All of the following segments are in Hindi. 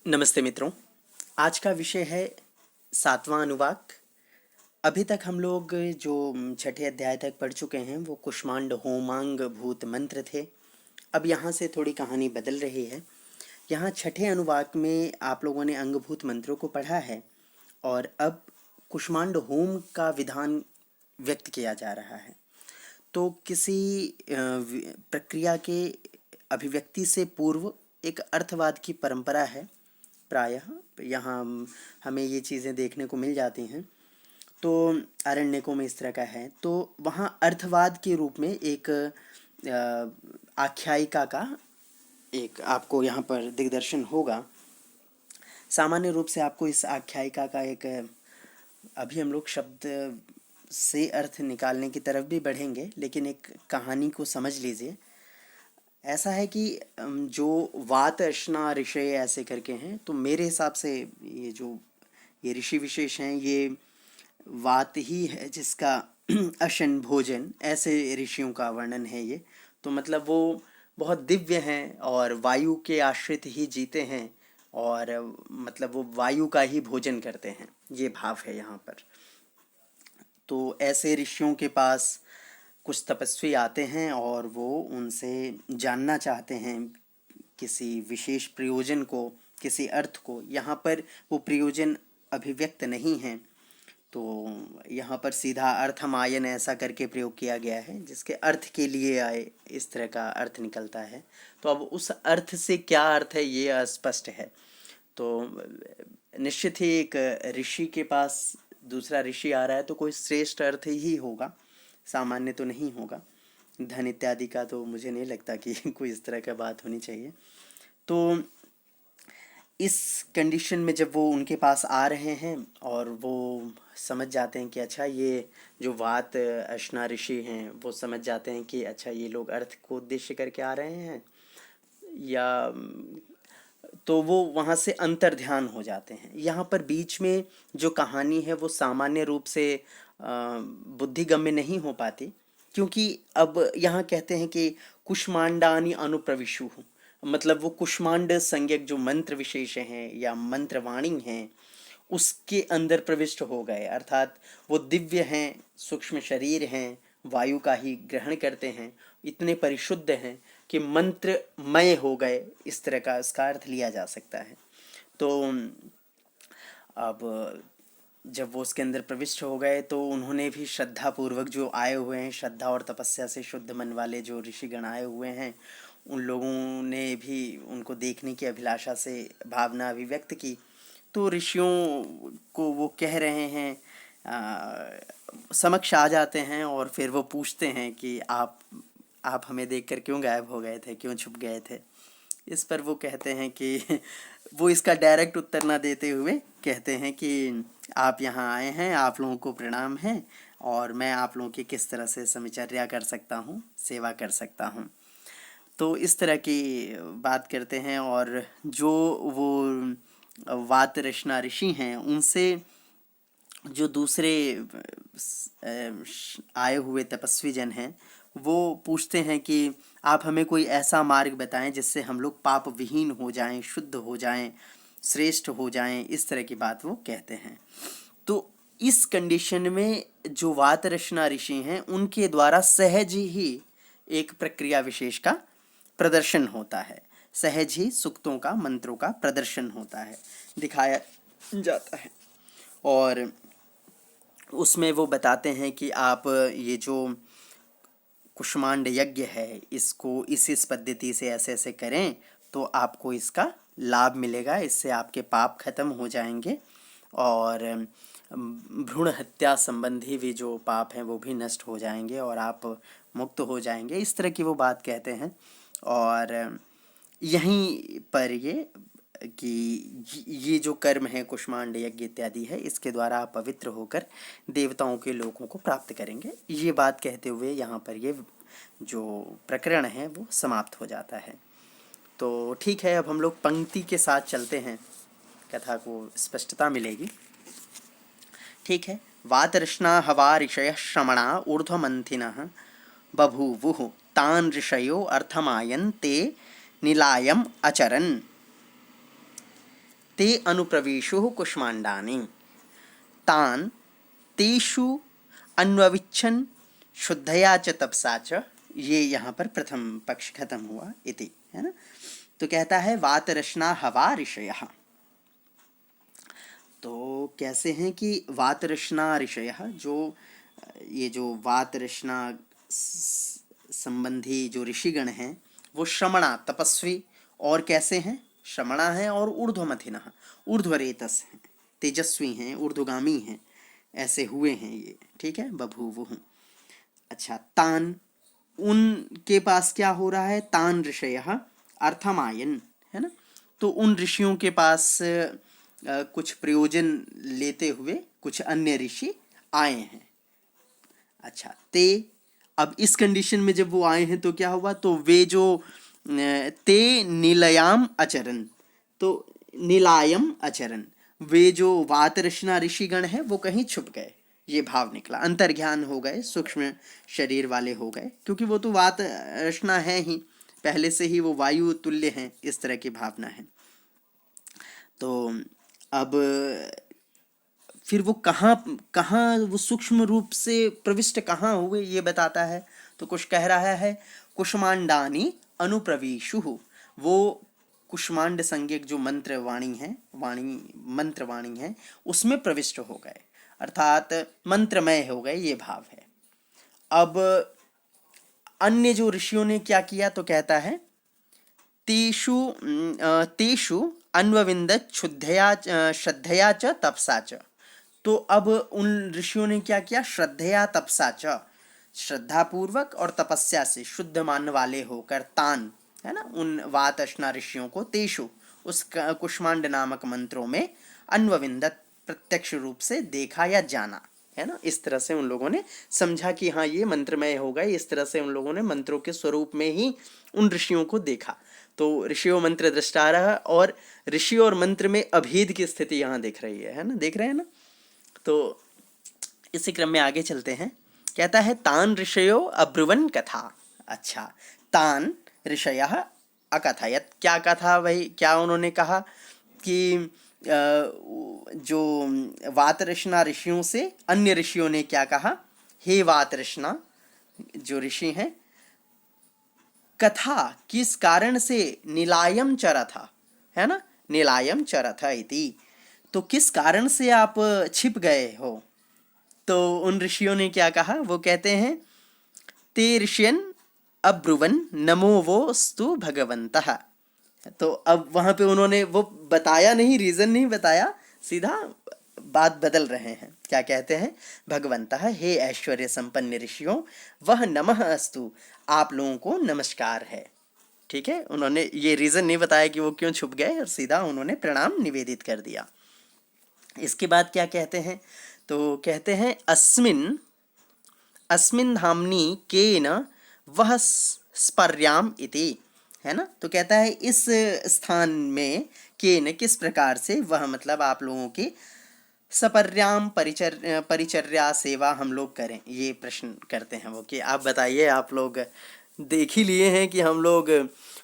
नमस्ते मित्रों। आज का विषय है सातवां अनुवाक। अभी तक हम लोग जो छठे अध्याय तक पढ़ चुके हैं वो कुष्मांड होमांग भूत मंत्र थे। अब यहाँ से थोड़ी कहानी बदल रही है। यहाँ छठे अनुवाक में आप लोगों ने अंगभूत मंत्रों को पढ़ा है और अब कुष्मांड होम का विधान व्यक्त किया जा रहा है। तो किसी प्रक्रिया के अभिव्यक्ति से पूर्व एक अर्थवाद की परंपरा है। प्रायः यहाँ हमें ये चीज़ें देखने को मिल जाती हैं। तो आरण्यकों में इस तरह का है। तो वहाँ अर्थवाद के रूप में एक आख्यायिका का एक आपको यहाँ पर दिग्दर्शन होगा। सामान्य रूप से आपको इस आख्यायिका का एक अभी हम लोग शब्द से अर्थ निकालने की तरफ भी बढ़ेंगे, लेकिन एक कहानी को समझ लीजिए। ऐसा है कि जो वात अश्ना ऋषय ऐसे करके हैं, तो मेरे हिसाब से ये ऋषि विशेष हैं, ये वात ही है जिसका अशन भोजन, ऐसे ऋषियों का वर्णन है ये। तो मतलब वो बहुत दिव्य हैं और वायु के आश्रित ही जीते हैं और मतलब वो वायु का ही भोजन करते हैं, ये भाव है यहाँ पर। तो ऐसे ऋषियों के पास कुछ तपस्वी आते हैं और वो उनसे जानना चाहते हैं किसी विशेष प्रयोजन को, किसी अर्थ को। यहाँ पर वो प्रयोजन अभिव्यक्त नहीं है, तो यहाँ पर सीधा अर्थमायन ऐसा करके प्रयोग किया गया है, जिसके अर्थ के लिए आए इस तरह का अर्थ निकलता है। तो अब उस अर्थ से क्या अर्थ है ये अस्पष्ट है। तो निश्चित ही एक ऋषि के पास दूसरा ऋषि आ रहा है तो कोई श्रेष्ठ अर्थ ही होगा, सामान्य तो नहीं होगा। धन इत्यादि का तो मुझे नहीं लगता कि कोई इस तरह का बात होनी चाहिए। तो इस कंडीशन में जब वो उनके पास आ रहे हैं और वो समझ जाते हैं कि अच्छा ये जो वात अश्ना ऋषि हैं वो समझ जाते हैं कि अच्छा ये लोग अर्थ को उद्देश्य करके आ रहे हैं, या तो वो वहाँ से अंतर्ध्यान हो जाते हैं। यहाँ पर बीच में जो कहानी है वो सामान्य रूप से बुद्धिगम्य नहीं हो पाती, क्योंकि अब यहाँ कहते हैं कि कुष्मांडानी अनुप्रविशु, मतलब वो कुष्मांड संज्ञक जो मंत्र विशेष हैं या मंत्रवाणी हैं उसके अंदर प्रविष्ट हो गए, अर्थात वो दिव्य हैं, सूक्ष्म शरीर हैं, वायु का ही ग्रहण करते हैं, इतने परिशुद्ध हैं कि मंत्रमय हो गए, इस तरह का इसका अर्थ लिया जा सकता है। तो अब जब वो उसके अंदर प्रविष्ट हो गए तो उन्होंने भी श्रद्धा पूर्वक, जो आए हुए हैं श्रद्धा और तपस्या से शुद्ध मन वाले जो ऋषिगण आए हुए हैं, उन लोगों ने भी उनको देखने की अभिलाषा से भावना अभिव्यक्त की। तो ऋषियों को वो कह रहे हैं, समक्ष आ जाते हैं और फिर वो पूछते हैं कि आप हमें देखकर क्यों गायब हो गए थे, क्यों छुप गए थे। इस पर वो कहते हैं कि वो इसका डायरेक्ट उत्तर ना देते हुए कहते हैं कि आप यहाँ आए हैं, आप लोगों को प्रणाम है और मैं आप लोगों की किस तरह से समचर्या कर सकता हूँ, सेवा कर सकता हूँ। तो इस तरह की बात करते हैं। और जो वो वात रचना ऋषि हैं उनसे जो दूसरे आए हुए तपस्वी जन हैं वो पूछते हैं कि आप हमें कोई ऐसा मार्ग बताएं जिससे हम लोग पाप विहीन हो जाएं, शुद्ध हो जाएं, श्रेष्ठ हो जाएं, इस तरह की बात वो कहते हैं। तो इस कंडीशन में जो वात रचना ऋषि हैं उनके द्वारा सहज ही एक प्रक्रिया विशेष का प्रदर्शन होता है, सहज ही सूक्तों का, मंत्रों का प्रदर्शन होता है, दिखाया जाता है। और उसमें वो बताते हैं कि आप ये जो कुष्मांड यज्ञ है इसको इस पद्धति से ऐसे ऐसे करें तो आपको इसका लाभ मिलेगा, इससे आपके पाप खत्म हो जाएंगे और भ्रूण हत्या संबंधी भी जो पाप हैं वो भी नष्ट हो जाएंगे और आप मुक्त हो जाएंगे, इस तरह की वो बात कहते हैं। और यहीं पर ये कि ये जो कर्म है कुष्मांड यज्ञ इत्यादि है, इसके द्वारा आप पवित्र होकर देवताओं के लोकों को प्राप्त करेंगे, ये बात कहते हुए यहाँ पर ये जो प्रकरण है वो समाप्त हो जाता है। तो ठीक है, अब हम लोग पंक्ति के साथ चलते हैं, कथा को स्पष्टता मिलेगी। ठीक है। वातर्ष्णा हवा ऋषयः श्रमणा ऊर्ध्वमन्थिनः बभूवुः तान् ऋषयो अर्थमायन् ते निलायम् अचरन्। ते अनुप्रवेशुः कुष्माण्डानि तान् तेषु अन्वविच्छन् शुद्धया च तपसा च। ये यहाँ पर प्रथम पक्ष खत्म हुआ इति, है ना। तो कहता है वातरश्ना हवा ऋषयः। तो कैसे हैं कि वातरश्ना ऋषयः, जो ये जो वातरश्ना संबंधी जो ऋषिगण हैं वो श्रमणा तपस्वी और कैसे हैं, श्रमणा हैं और ऊर्ध्वमथिनः ऊर्ध्वरेतस हैं, तेजस्वी हैं, ऊर्ध्वगामी हैं, ऐसे हुए हैं ये, ठीक है, बभूवुः। अच्छा, तान, उनके पास क्या हो रहा है, तान ऋषयः अर्थमायन, है ना। तो उन ऋषियों के पास कुछ प्रयोजन लेते हुए कुछ अन्य ऋषि आए हैं। अच्छा, ते, अब इस कंडीशन में जब वो आए हैं तो क्या हुआ, तो वे जो ते नीलयाम अचरन, तो नीलायम अचरन, वे जो वातरश्ना ऋषिगण हैं वो कहीं छुप गए, ये भाव निकला, अंतर्ज्ञान हो गए, सूक्ष्म शरीर वाले हो गए, क्योंकि वो तो वातरश्ना है ही, पहले से ही वो वायु तुल्य हैं, इस तरह की भावना है। तो अब फिर वो कहाँ कहाँ वो सूक्ष्म रूप से प्रविष्ट कहाँ हुए ये बताता है। तो कुछ कह रहा है कुष्मांडानी अनुप्रवेशुः, वो कुष्मांड संज्ञक जो मंत्रवाणी है, मंत्रवाणी है, उसमें प्रविष्ट हो गए, अर्थात मंत्रमय हो गए, ये भाव है। अब अन्य जो ऋषियों ने क्या किया, तो कहता है तेषु अन्वविन्दत् श्रद्धया च तपसा च। तो अब उन ऋषियों ने क्या किया, श्रद्धया तपसा च, श्रद्धा पूर्वक और तपस्या से शुद्ध मान वाले होकर, तान, है ना, उन वातरश्ना ऋषियों को, तेषु, उस कुष्मांड नामक मंत्रों में, अन्वविन्दत्, प्रत्यक्ष रूप से देखा या जाना, है ना। इस तरह से उन लोगों ने समझा कि हाँ ये मंत्रमय हो गए, इस तरह से उन लोगों ने मंत्रों के स्वरूप में ही उन ऋषियों को देखा। तो ऋषियों मंत्र दृष्टारः, और ऋषि और मंत्र में अभेद की स्थिति यहाँ दिख रही है ना, देख रहे हैं ना। तो इसी क्रम में आगे चलते हैं। कहता है तान ऋषयो अब्रुवन् कथा। अच्छा, तान ऋषयः अकथयत्, क्या कथा, वही क्या उन्होंने कहा कि जो वातरश्ना ऋषियों से अन्य ऋषियों ने क्या कहा, हे वातरश्ना जो ऋषि हैं, कथा, किस कारण से, नीलायम चरथ, है ना, नीलायम चरथ इति, तो किस कारण से आप छिप गए हो। तो उन ऋषियों ने क्या कहा, वो कहते हैं ते ऋष्यन् अब्रुवन् नमो वो स्तु भगवन्तः। तो अब वहाँ पे उन्होंने वो बताया नहीं, रीज़न नहीं बताया, सीधा बात बदल रहे हैं। क्या कहते हैं, भगवन्तः, हे ऐश्वर्य संपन्न ऋषियों, वह नमः अस्तु, आप लोगों को नमस्कार है। ठीक है, उन्होंने ये रीज़न नहीं बताया कि वो क्यों छुप गए, और सीधा उन्होंने प्रणाम निवेदित कर दिया। इसके बाद क्या कहते हैं, तो कहते हैं अस्मिन् अस्मिन् धामनि केन वह स्पर्याम इति, है ना। तो कहता है इस स्थान में केन, किस प्रकार से, वह मतलब आप लोगों की, सपर्याम परिचर्या सेवा हम लोग करें, ये प्रश्न करते हैं वो, कि आप बताइए, आप लोग देख ही लिए हैं कि हम लोग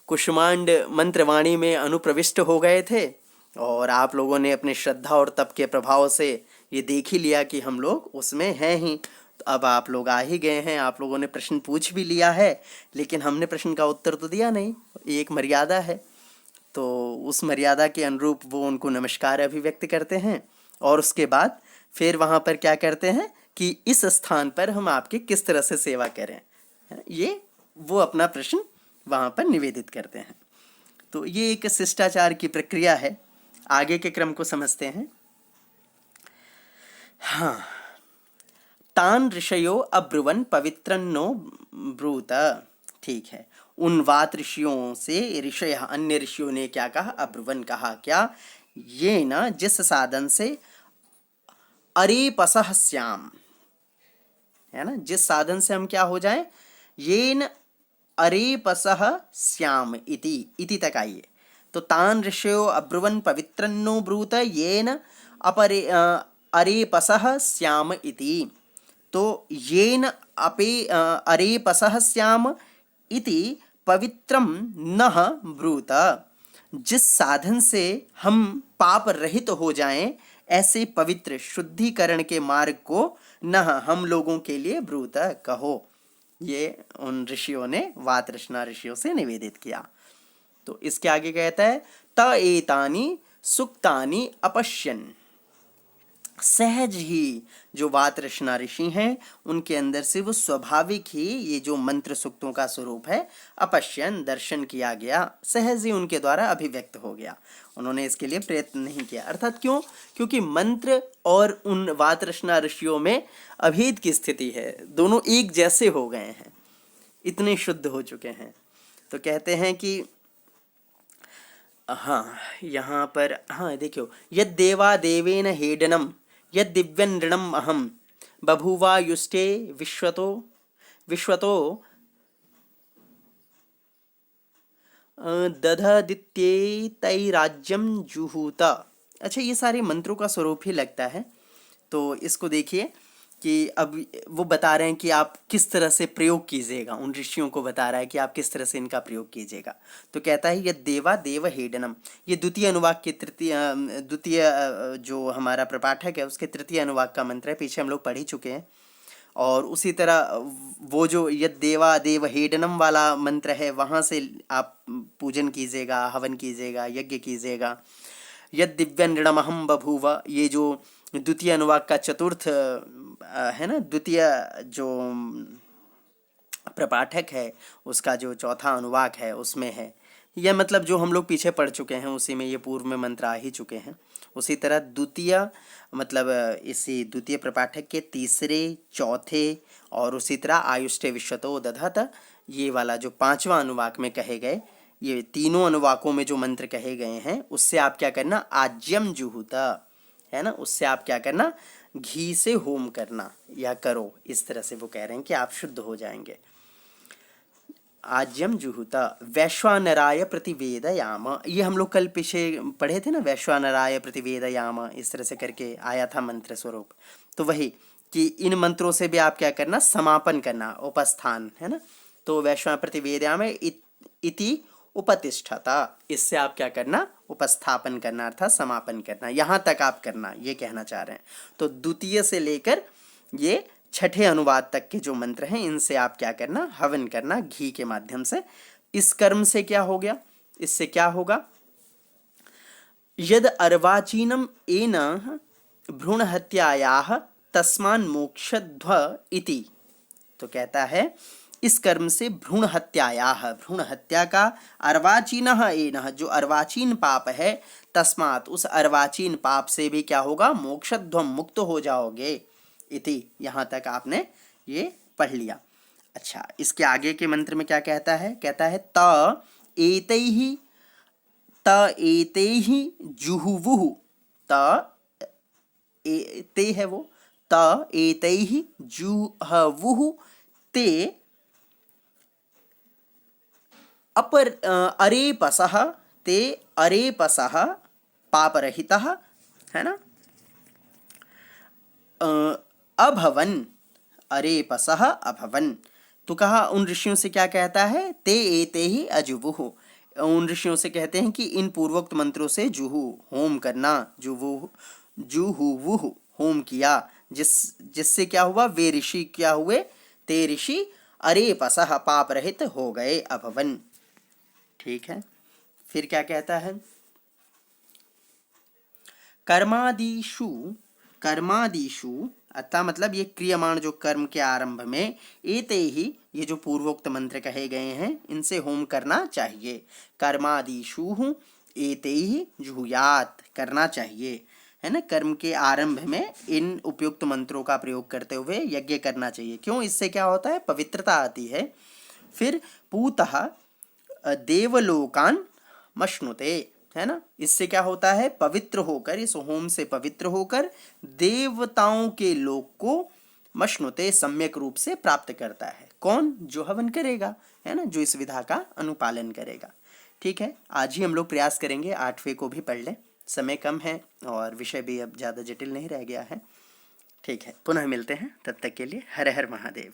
कुष्मांड मंत्रवाणी में अनुप्रविष्ट हो गए थे, और आप लोगों ने अपने श्रद्धा और तप के प्रभाव से ये देख ही लिया कि हम लोग उसमें हैं ही। तो अब आप लोग आ ही गए हैं, आप लोगों ने प्रश्न पूछ भी लिया है, लेकिन हमने प्रश्न का उत्तर तो दिया नहीं, एक मर्यादा है, तो उस मर्यादा के अनुरूप वो उनको नमस्कार अभिव्यक्त करते हैं, और उसके बाद फिर वहाँ पर क्या करते हैं कि इस स्थान पर हम आपकी किस तरह से सेवा करें, ये वो अपना प्रश्न वहाँ पर निवेदित करते हैं। तो ये एक शिष्टाचार की प्रक्रिया है। आगे के क्रम को समझते हैं। हाँ, तान ऋषयो अब्रुवन पवित्रन्नो ब्रूत, ठीक है, उन वात ऋषियों से ऋषय, अन्य ऋषियों ने क्या कहा, अब्रुवन कहा, क्या, ये न, जिस साधन से, अरेपसः स्याम, है ना, जिस साधन से हम क्या हो जाएं, येन अरेपसः स्याम इति, इति तक आइए। तो तान ऋषयो अब्रुवन पवित्रन्नो ब्रूत येन अपरे अरेपसः स्याम इति, तो येन अरेपसः स्याम इति पवित्रं नः ब्रूत, जिस साधन से हम पाप रहित हो जाएं, ऐसे पवित्र शुद्धिकरण के मार्ग को न हम लोगों के लिए ब्रूत कहो। ये उन ऋषियों ने वातृष्णा ऋषियों से निवेदित किया। तो इसके आगे कहता है त एतानि सुक्तानि अपश्यन। सहज ही जो वातृष्णा ऋषि हैं उनके अंदर से वो स्वाभाविक ही ये जो मंत्र सूक्तों का स्वरूप है अपश्यन दर्शन किया गया, सहज ही उनके द्वारा अभिव्यक्त हो गया। उन्होंने इसके लिए प्रयत्न नहीं किया। अर्थात क्यों? क्योंकि मंत्र और उन वातृष्णा ऋषियों में अभेद की स्थिति है, दोनों एक जैसे हो गए हैं, इतने शुद्ध हो चुके हैं। तो कहते हैं कि हाँ, यहाँ पर हाँ देखियो, यद देवा देवेन हेडनम यद दिव्यन ऋणम अहम बभूवा युष्टे विश्वतो दधदित्येतैराज्यम जुहूत। अच्छा, ये सारे मंत्रों का स्वरूप ही लगता है। तो इसको देखिए कि अब वो बता रहे हैं कि आप किस तरह से प्रयोग कीजिएगा, उन ऋषियों को बता रहा है कि आप किस तरह से इनका प्रयोग कीजिएगा। तो कहता है यद देवा देव हेडनम, ये द्वितीय अनुवाक के द्वितीय जो हमारा प्रपाठक है उसके तृतीय अनुवाक का मंत्र है, पीछे हम लोग पढ़ ही चुके हैं। और उसी तरह वो जो यद देवा देव हेडनम वाला मंत्र है वहाँ से आप पूजन कीजिएगा, हवन कीजिएगा, यज्ञ कीजिएगा। यद दिव्यनृणमहम बभूव, ये जो द्वितीय अनुवाक का चतुर्थ है ना, द्वितीय जो प्रपाठक है उसका जो चौथा अनुवाक है उसमें है। यह मतलब जो हम लोग पीछे पढ़ चुके हैं उसी में ये पूर्व में मंत्र आ ही चुके हैं। उसी तरह द्वितीय मतलब इसी द्वितीय प्रपाठक के तीसरे, चौथे और उसी तरह आयुष्टे विश्वतो दधत, ये वाला जो पांचवा अनुवाक में कहे गए, ये तीनों अनुवाकों में जो मंत्र कहे गए हैं उससे आप क्या करना, आज्यम जुहूता, है ना, उससे आप क्या करना, घी से होम करना या करो। इस तरह से वो कह रहे हैं कि आप शुद्ध हो जाएंगे। आज्यम जुहुता वैश्वानराय प्रतिवेदयाम, ये हम लोग कल पीछे पढ़े थे ना, वैश्वानराय प्रतिवेदयाम, इस तरह से करके आया था मंत्र स्वरूप। तो वही कि इन मंत्रों से भी आप क्या करना, समापन करना, उपस्थान, है ना। तो वैश्वा प्रतिवेदयाम इति उपतिष्ठता, इससे आप क्या करना, उपस्थापन करना अर्थात समापन करना, यहाँ तक आप करना, ये कहना चाह रहे हैं। तो द्वितीय से लेकर ये छठे अनुवाद तक के जो मंत्र हैं इनसे आप क्या करना, हवन करना घी के माध्यम से। इस कर्म से क्या हो गया, इससे क्या होगा, यद अर्वाचीनम एन भ्रूण हत्यायाः तस्मान् मोक्षध्व इति। तो कहता है इस कर्म से भ्रूण हत्यायाः, भ्रूण हत्या का, अर्वाचीनः एनः, जो अर्वाचीन पाप है, तस्मात्, उस अर्वाचीन पाप से भी क्या होगा, मोक्षध्वम, मुक्त हो जाओगे इति। यहाँ तक आपने ये पढ़ लिया। अच्छा, इसके आगे के मंत्र में क्या कहता है, कहता है त एतैहि जुहुवुः, ते है वो, त एतैहि जुहवुः ते अपर अरेपसः, ते अरेपसः पापरहितः, है ना, अभवन, अरेपसः अभवन। तो कहा उन ऋषियों से क्या कहता है, ते एते ही अजुवुः, उन ऋषियों से कहते हैं कि इन पूर्वोक्त मंत्रों से जुहु होम करना, जुहुवुः होम किया, जिससे क्या हुआ, वे ऋषि क्या हुए, ते ऋषि अरेपसः पाप रहित हो गए, अभवन। ठीक है, फिर क्या कहता है, कर्मादिषु, कर्मादिषु अतः मतलब ये क्रियमाण जो कर्म के आरंभ में, एते ही, ये जो पूर्वोक्त मंत्र कहे गए हैं इनसे होम करना चाहिए। कर्मादिषु एते ही जुहुयात, करना चाहिए, है ना, कर्म के आरंभ में इन उपयुक्त मंत्रों का प्रयोग करते हुए यज्ञ करना चाहिए। क्यों, इससे क्या होता है, पवित्रता आती है। फिर पूतः देवलोकान मश्नुते, है ना, इससे क्या होता है, पवित्र होकर, इस होम से पवित्र होकर देवताओं के लोक को मश्नुते सम्यक रूप से प्राप्त करता है। कौन, जो हवन करेगा, है ना, जो इस विधा का अनुपालन करेगा। ठीक है, आज ही हम लोग प्रयास करेंगे 8वें को भी पढ़ लें, समय कम है और विषय भी अब ज़्यादा जटिल नहीं रह गया है। ठीक है, पुनः मिलते हैं, तब तक के लिए हर हर महादेव।